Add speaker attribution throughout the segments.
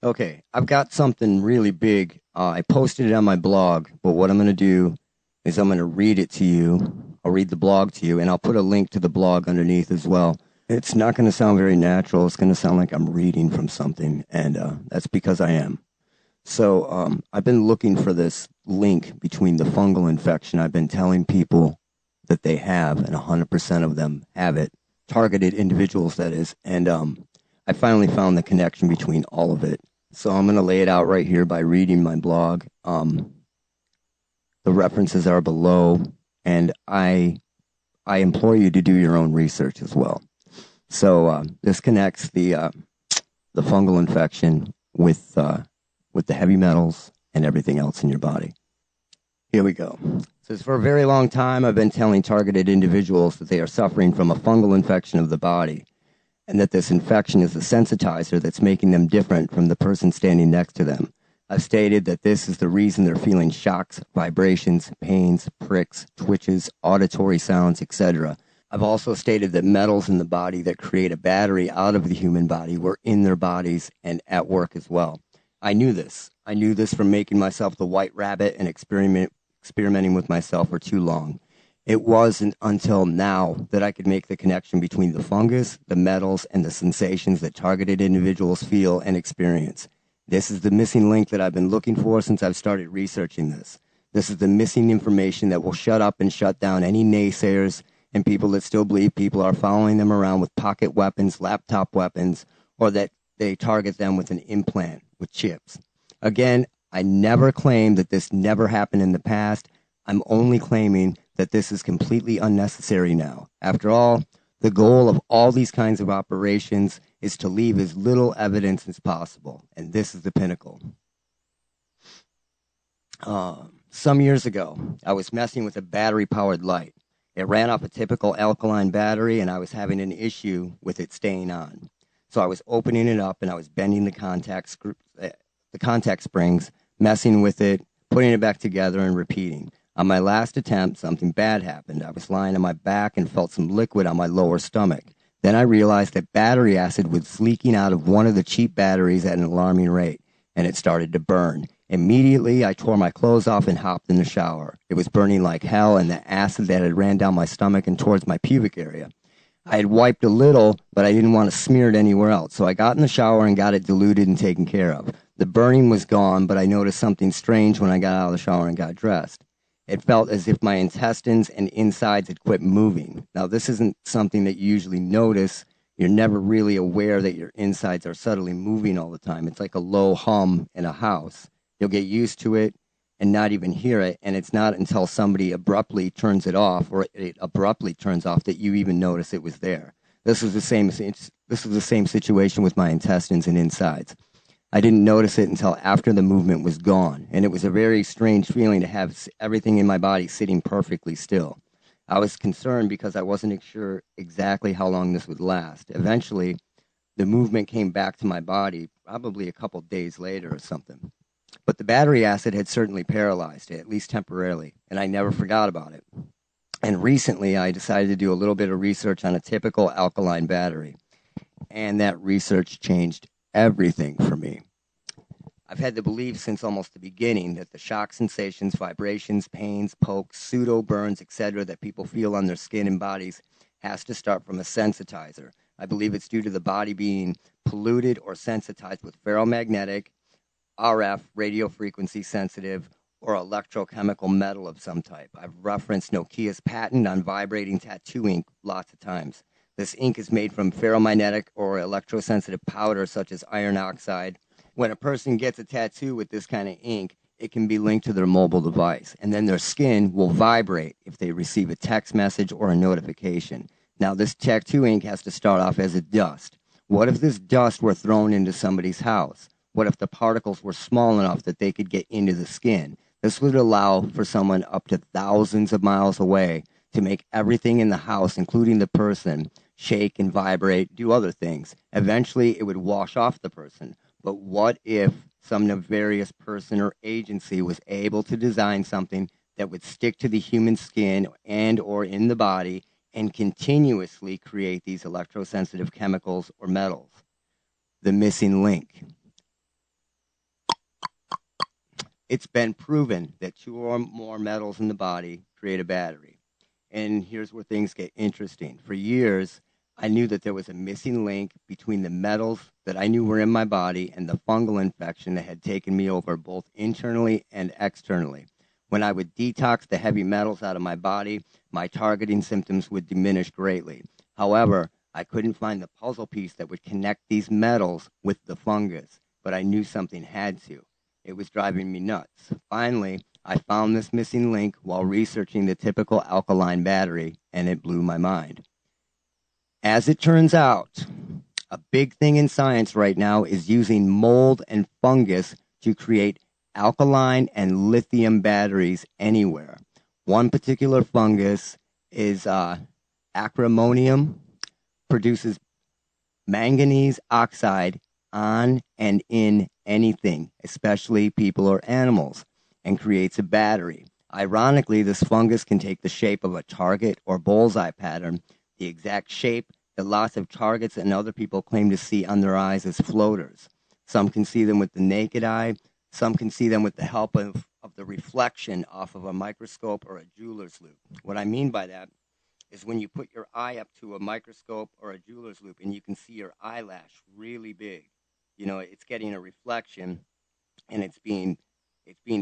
Speaker 1: Okay, I've got something really big. I posted it on my blog, but what I'm going to do is I'm going to read it to you. I'll read the blog to you, and I'll put a link to the blog underneath as well. It's not going to sound very natural. It's going to sound like I'm reading from something, and that's because I am. So I've been looking for this link between the fungal infection I've been telling people that they have, and 100% of them have it, targeted individuals, that is, and I finally found the connection between all of it. So I'm going to lay it out right here by reading my blog. The references are below, and I implore you to do your own research as well. So this connects the fungal infection with the heavy metals and everything else in your body. Here we go. It says, for a very long time, I've been telling targeted individuals that they are suffering from a fungal infection of the body, and that this infection is the sensitizer that's making them different from the person standing next to them. I've stated that this is the reason they're feeling shocks, vibrations, pains, pricks, twitches, auditory sounds, etc. I've also stated that metals in the body that create a battery out of the human body were in their bodies and at work as well. I knew this. I knew this from making myself the white rabbit and experimenting with myself for too long. It wasn't until now that I could make the connection between the fungus, the metals, and the sensations that targeted individuals feel and experience. This is the missing link that I've been looking for since I've started researching this. This is the missing information that will shut up and shut down any naysayers and people that still believe people are following them around with pocket weapons, laptop weapons, or that they target them with an implant with chips. Again, I never claimed that this never happened in the past. I'm only claiming that this is completely unnecessary now. After all, the goal of all these kinds of operations is to leave as little evidence as possible, and this is the pinnacle. Some years ago, I was messing with a battery-powered light. It ran off a typical alkaline battery, and I was having an issue with it staying on. So I was opening it up, and I was bending the contact springs, messing with it, putting it back together, and repeating. On my last attempt, something bad happened. I was lying on my back and felt some liquid on my lower stomach. Then I realized that battery acid was leaking out of one of the cheap batteries at an alarming rate, and it started to burn. Immediately, I tore my clothes off and hopped in the shower. It was burning like hell, and the acid that had ran down my stomach and towards my pubic area. I had wiped a little, but I didn't want to smear it anywhere else, so I got in the shower and got it diluted and taken care of. The burning was gone, but I noticed something strange when I got out of the shower and got dressed. It felt as if my intestines and insides had quit moving. Now, this isn't something that you usually notice. You're never really aware that your insides are subtly moving all the time. It's like a low hum in a house. You'll get used to it and not even hear it, and it's not until somebody abruptly turns it off or it abruptly turns off that you even notice it was there. This was the same situation with my intestines and insides. I didn't notice it until after the movement was gone, and it was a very strange feeling to have everything in my body sitting perfectly still. I was concerned because I wasn't sure exactly how long this would last. Eventually, the movement came back to my body, probably a couple days later or something. But the battery acid had certainly paralyzed it, at least temporarily, and I never forgot about it. And recently, I decided to do a little bit of research on a typical alkaline battery, and that research changed everything for me. I've had the belief since almost the beginning that the shock sensations, vibrations, pains, pokes, pseudo burns, etc. that people feel on their skin and bodies has to start from a sensitizer. I believe it's due to the body being polluted or sensitized with ferromagnetic, RF, radio frequency sensitive, or electrochemical metal of some type. I've referenced Nokia's patent on vibrating tattoo ink lots of times. This ink is made from ferromagnetic or electrosensitive powder such as iron oxide. When a person gets a tattoo with this kind of ink, it can be linked to their mobile device, and then their skin will vibrate if they receive a text message or a notification. Now, this tattoo ink has to start off as a dust. What if this dust were thrown into somebody's house? What if the particles were small enough that they could get into the skin? This would allow for someone up to thousands of miles away to make everything in the house, including the person, shake and vibrate, do other things. Eventually, it would wash off the person. But what if some nefarious person or agency was able to design something that would stick to the human skin and or in the body and continuously create these electrosensitive chemicals or metals? The missing link. It's been proven that 2 or more metals in the body create a battery. And here's where things get interesting. For years, I knew that there was a missing link between the metals that I knew were in my body and the fungal infection that had taken me over both internally and externally. When I would detox the heavy metals out of my body, my targeting symptoms would diminish greatly. However, I couldn't find the puzzle piece that would connect these metals with the fungus, but I knew something had to. It was driving me nuts. Finally, I found this missing link while researching the typical alkaline battery, and it blew my mind. As it turns out, a big thing in science right now is using mold and fungus to create alkaline and lithium batteries anywhere. One particular fungus is acremonium, produces manganese oxide on and in anything, especially people or animals, and creates a battery. Ironically, this fungus can take the shape of a target or bullseye pattern, the exact shape that lots of targets and other people claim to see on their eyes as floaters. Some can see them with the naked eye. Some can see them with the help of the reflection off of a microscope or a jeweler's loupe. What I mean by that is when you put your eye up to a microscope or a jeweler's loupe and you can see your eyelash really big. You know, it's getting a reflection and it's being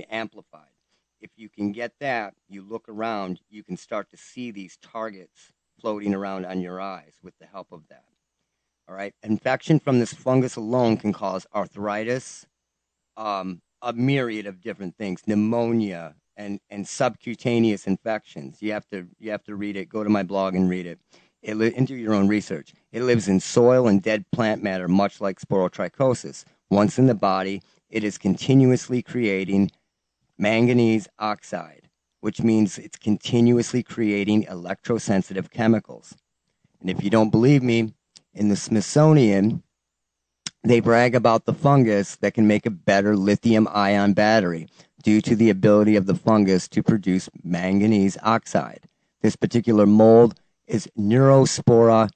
Speaker 1: amplified. If you can get that, you look around, you can start to see these targets floating around on your eyes with the help of that. All right. Infection from this fungus alone can cause arthritis, a myriad of different things, pneumonia, and subcutaneous infections. You have to read it. Go to my blog and read it. And do your own research. It lives in soil and dead plant matter, much like sporotrichosis. Once in the body, it is continuously creating manganese oxide, which means it's continuously creating electrosensitive chemicals. And if you don't believe me, in the Smithsonian, they brag about the fungus that can make a better lithium-ion battery due to the ability of the fungus to produce manganese oxide. This particular mold is Neurospora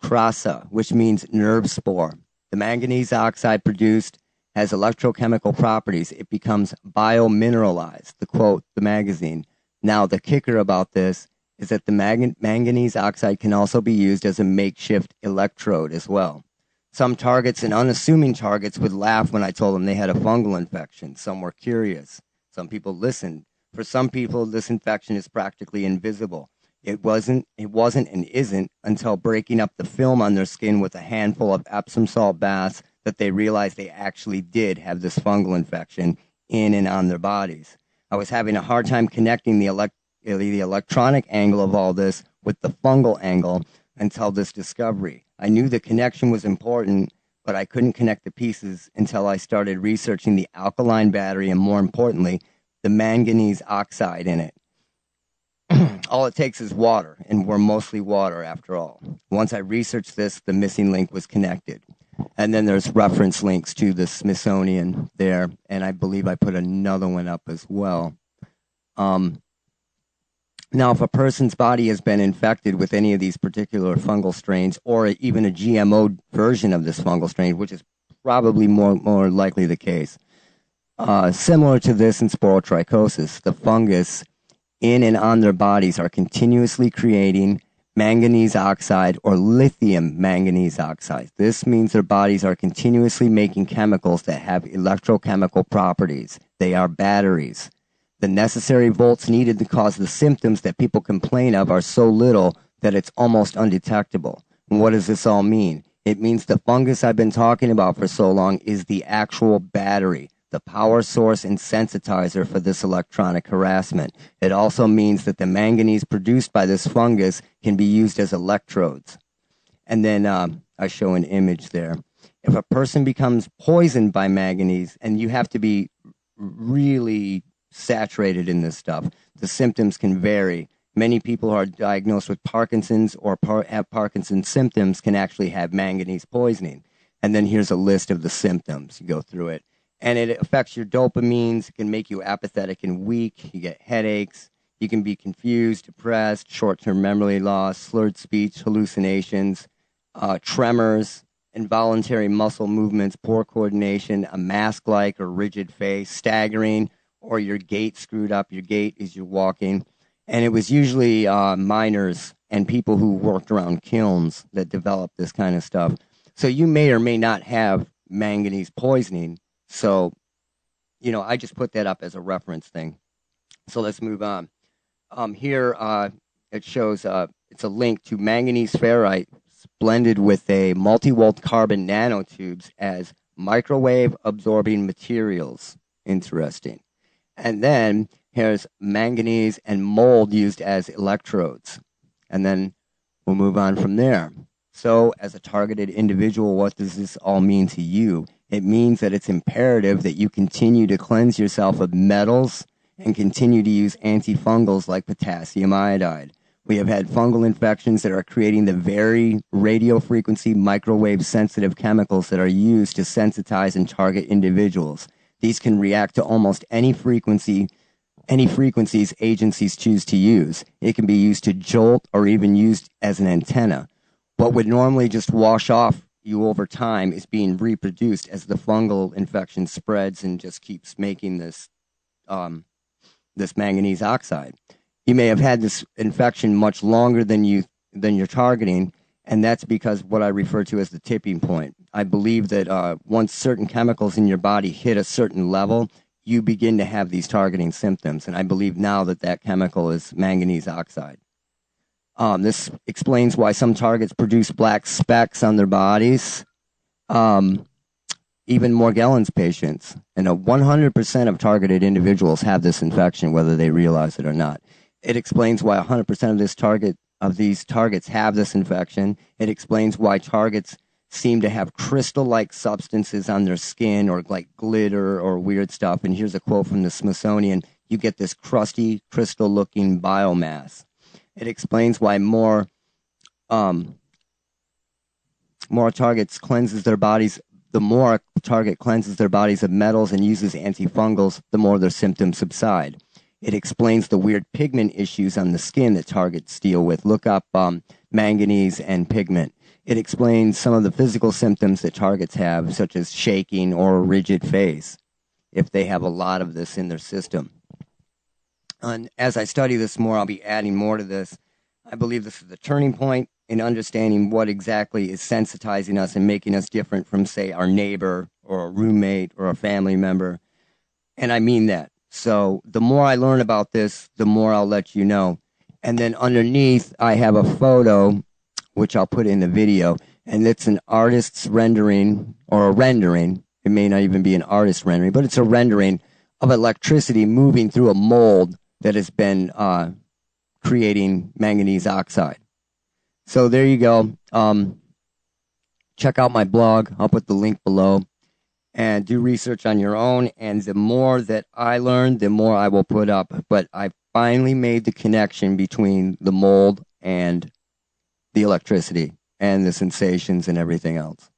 Speaker 1: crassa, which means nerve spore. The manganese oxide produced has electrochemical properties. It becomes biomineralized, to quote the magazine. Now, the kicker about this is that the manganese oxide can also be used as a makeshift electrode as well. Some targets and unassuming targets would laugh when I told them they had a fungal infection. Some were curious. Some people listened. For some people, this infection is practically invisible. It wasn't and isn't until breaking up the film on their skin with a handful of Epsom salt baths that they realized they actually did have this fungal infection in and on their bodies. I was having a hard time connecting the electronic angle of all this with the fungal angle until this discovery. I knew the connection was important, but I couldn't connect the pieces until I started researching the alkaline battery and, more importantly, the manganese oxide in it. All it takes is water, and we're mostly water after all. Once I researched this, the missing link was connected. And then there's reference links to the Smithsonian there, and I believe I put another one up as well. Now, if a person's body has been infected with any of these particular fungal strains, or even a GMO version of this fungal strain, which is probably more likely the case, similar to this in sporotrichosis, the fungus in and on their bodies are continuously creating manganese oxide or lithium manganese oxide. This means their bodies are continuously making chemicals that have electrochemical properties. They are batteries. The necessary volts needed to cause the symptoms that people complain of are so little that it's almost undetectable. And what does this all mean? It means the fungus I've been talking about for so long is the actual battery, the power source and sensitizer for this electronic harassment. It also means that the manganese produced by this fungus can be used as electrodes. And then I show an image there. If a person becomes poisoned by manganese, and you have to be really saturated in this stuff, the symptoms can vary. Many people who are diagnosed with Parkinson's or have Parkinson's symptoms can actually have manganese poisoning. And then here's a list of the symptoms. You go through it. And it affects your dopamines. It can make you apathetic and weak. You get headaches. You can be confused, depressed, short-term memory loss, slurred speech, hallucinations, tremors, involuntary muscle movements, poor coordination, a mask-like or rigid face, staggering, or your gait screwed up. Your gait as you're walking. And it was usually miners and people who worked around kilns that developed this kind of stuff. So you may or may not have manganese poisoning. So, you know, I just put that up as a reference thing. So let's move on. Here it shows it's a link to manganese ferrite blended with a multi-volt carbon nanotubes as microwave absorbing materials. Interesting. And then here's manganese and mold used as electrodes. And then we'll move on from there. So as a targeted individual, what does this all mean to you? It means that it's imperative that you continue to cleanse yourself of metals and continue to use antifungals like potassium iodide. We have had fungal infections that are creating the very radio frequency microwave sensitive chemicals that are used to sensitize and target individuals. These can react to almost any frequencies agencies choose to use. It can be used to jolt or even used as an antenna. What would normally just wash off you over time is being reproduced as the fungal infection spreads and just keeps making this this manganese oxide. You may have had this infection much longer than you're targeting, and that's because what I refer to as the tipping point. I believe that once certain chemicals in your body hit a certain level, you begin to have these targeting symptoms, and I believe now that that chemical is manganese oxide. This explains why some targets produce black specks on their bodies. Even Morgellons patients, and 100% of targeted individuals have this infection, whether they realize it or not. It explains why 100% of these targets have this infection. It explains why targets seem to have crystal-like substances on their skin or like glitter or weird stuff. And here's a quote from the Smithsonian. You get this crusty, crystal-looking biomass. It explains why more targets cleanses their bodies. The more a target cleanses their bodies of metals and uses antifungals, the more their symptoms subside. It explains the weird pigment issues on the skin that targets deal with. Look up manganese and pigment. It explains some of the physical symptoms that targets have, such as shaking or a rigid face, if they have a lot of this in their system. And as I study this more, I'll be adding more to this. I believe this is the turning point in understanding what exactly is sensitizing us and making us different from, say, our neighbor or a roommate or a family member. And I mean that. So the more I learn about this, the more I'll let you know. And then underneath, I have a photo, which I'll put in the video, and it's an artist's rendering, or a rendering. It may not even be an artist's rendering, but it's a rendering of electricity moving through a mold that has been creating manganese oxide. So there you go. Check out my blog. I'll put the link below. And do research on your own. And the more that I learn, the more I will put up. But I finally made the connection between the mold and the electricity and the sensations and everything else.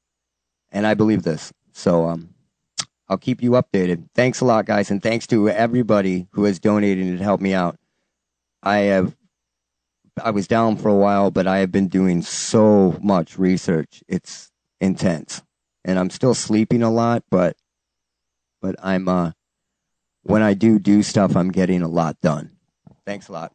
Speaker 1: And I believe this. So I'll keep you updated. Thanks a lot, guys. And thanks to everybody who has donated to help me out. I was down for a while, but I have been doing so much research. It's intense. And I'm still sleeping a lot, but I'm when I do stuff, I'm getting a lot done. Thanks a lot.